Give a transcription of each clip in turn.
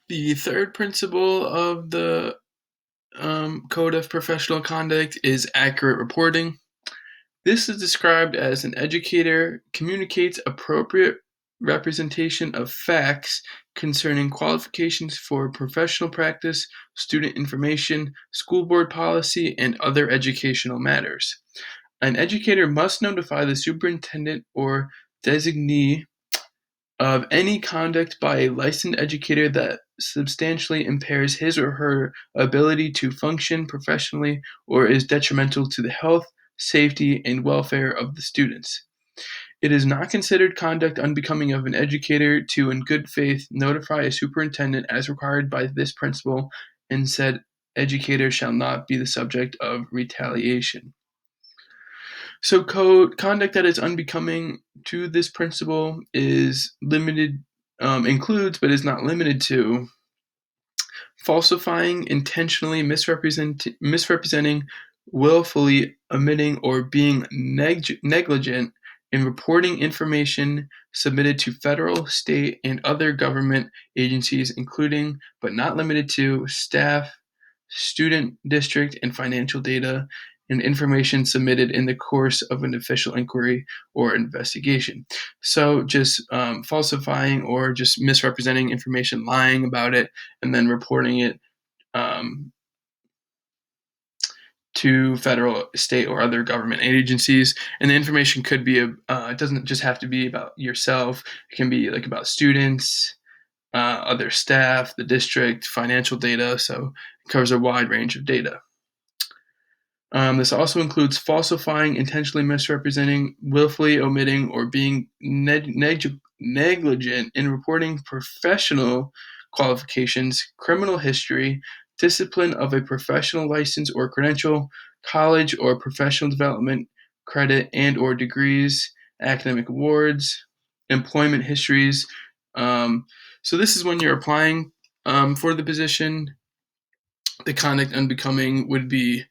The third principle of the Code of Professional Conduct is accurate reporting. This is described as an educator communicates appropriate representation of facts concerning qualifications for professional practice, student information, school board policy, and other educational matters. An educator must notify the superintendent or designee of any conduct by a licensed educator that substantially impairs his or her ability to function professionally or is detrimental to the health, safety, and welfare of the students. It is not considered conduct unbecoming of an educator to, in good faith, notify a superintendent as required by this principle, and said educator shall not be the subject of retaliation. So, conduct that is unbecoming to this principle is limited, includes, but is not limited to falsifying, intentionally misrepresenting, willfully omitting, or being negligent in reporting information submitted to federal, state, and other government agencies, including but not limited to staff, student, district, and financial data, and information submitted in the course of an official inquiry or investigation. So, just falsifying or just misrepresenting information, lying about it, and then reporting it um, to federal, state, or other government agencies. And the information could be it doesn't just have to be about yourself. It can be like about students, other staff, the district, financial data. So it covers a wide range of data. This also includes falsifying, intentionally misrepresenting, willfully omitting, or being negligent in reporting professional qualifications, criminal history, discipline of a professional license or credential, college or professional development credit and or degrees, academic awards, employment histories. So this is when you're applying for the position. The conduct unbecoming would be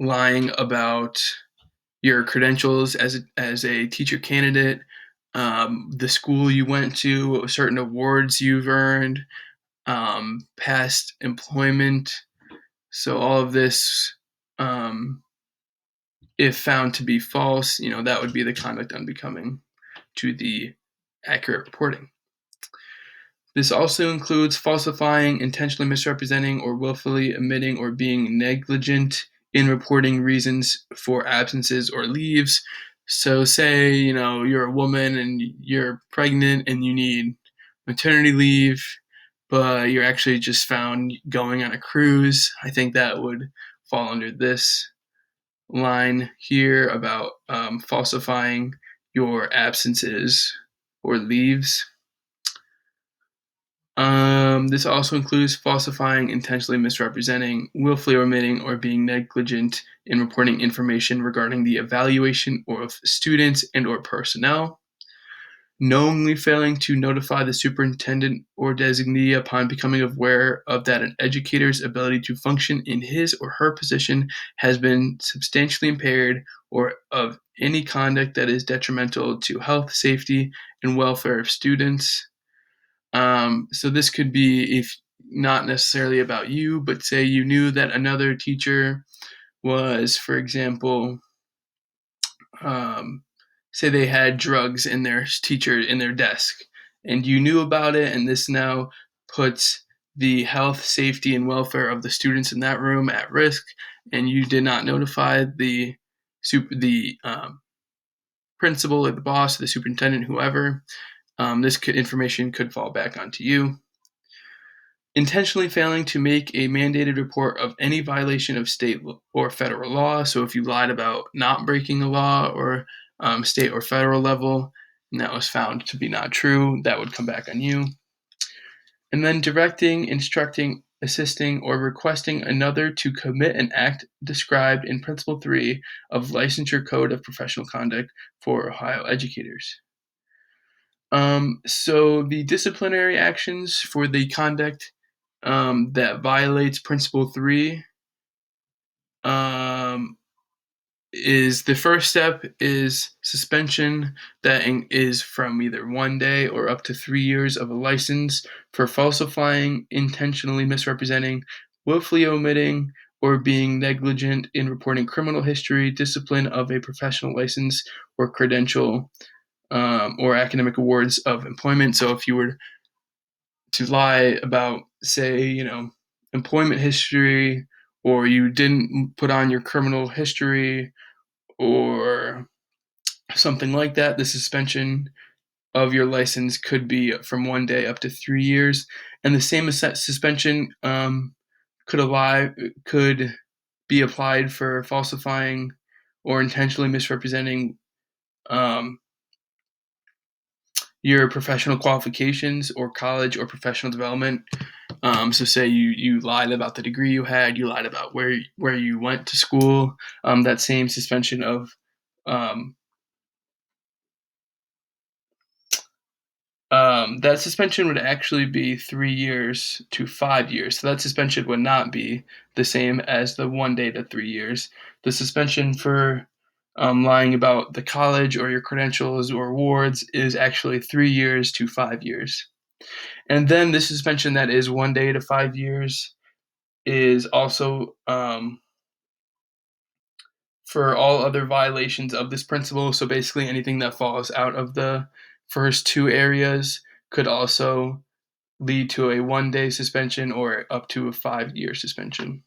lying about your credentials as a teacher candidate, the school you went to, certain awards you've earned, past employment. So all of this, if found to be false, that would be the conduct unbecoming to the accurate reporting. This also includes falsifying, intentionally misrepresenting, or willfully omitting or being negligent in reporting reasons for absences or leaves. So, say, you're a woman and you're pregnant and you need maternity leave, but you're actually just found going on a cruise. I think that would fall under this line here about falsifying your absences or leaves. This also includes falsifying, intentionally misrepresenting, willfully omitting, or being negligent in reporting information regarding the evaluation of students and or personnel, knowingly failing to notify the superintendent or designee upon becoming aware of that an educator's ability to function in his or her position has been substantially impaired, or of any conduct that is detrimental to health, safety, and welfare of students. So this could be if not necessarily about you, but say you knew that another teacher was, for example, um, say they had drugs in their teacher in their desk, and you knew about it, and this now puts the health, safety, and welfare of the students in that room at risk, and you did not notify the principal or the boss, or the superintendent, whoever. This information could fall back onto you. Intentionally failing to make a mandated report of any violation of state or federal law. So if you lied about not breaking a law or state or federal level, and that was found to be not true, that would come back on you. And then directing, instructing, assisting, or requesting another to commit an act described in Principle 3 of Licensure Code of Professional Conduct for Ohio educators. So the disciplinary actions for the conduct that violates Principle 3 um, is the first step is suspension that is from either 1 day or up to 3 years of a license for falsifying, intentionally misrepresenting, willfully omitting, or being negligent in reporting criminal history, discipline of a professional license or credential, or academic awards of employment. So if you were to lie about, say, employment history, or you didn't put on your criminal history, or something like that, the suspension of your license could be from 1 day up to 3 years. And the same suspension could be applied for falsifying or intentionally misrepresenting um, your professional qualifications or college or professional development. So say you lied about the degree you had, you lied about where you went to school. That same suspension of um, that suspension would actually be 3 years to 5 years. So that suspension would not be the same as the 1 day to 3 years. The suspension for lying about the college or your credentials or awards is actually 3 years to 5 years. And then the suspension that is 1 day to 5 years is also for all other violations of this principle. So basically, anything that falls out of the first two areas could also lead to a 1 day suspension or up to a 5 year suspension.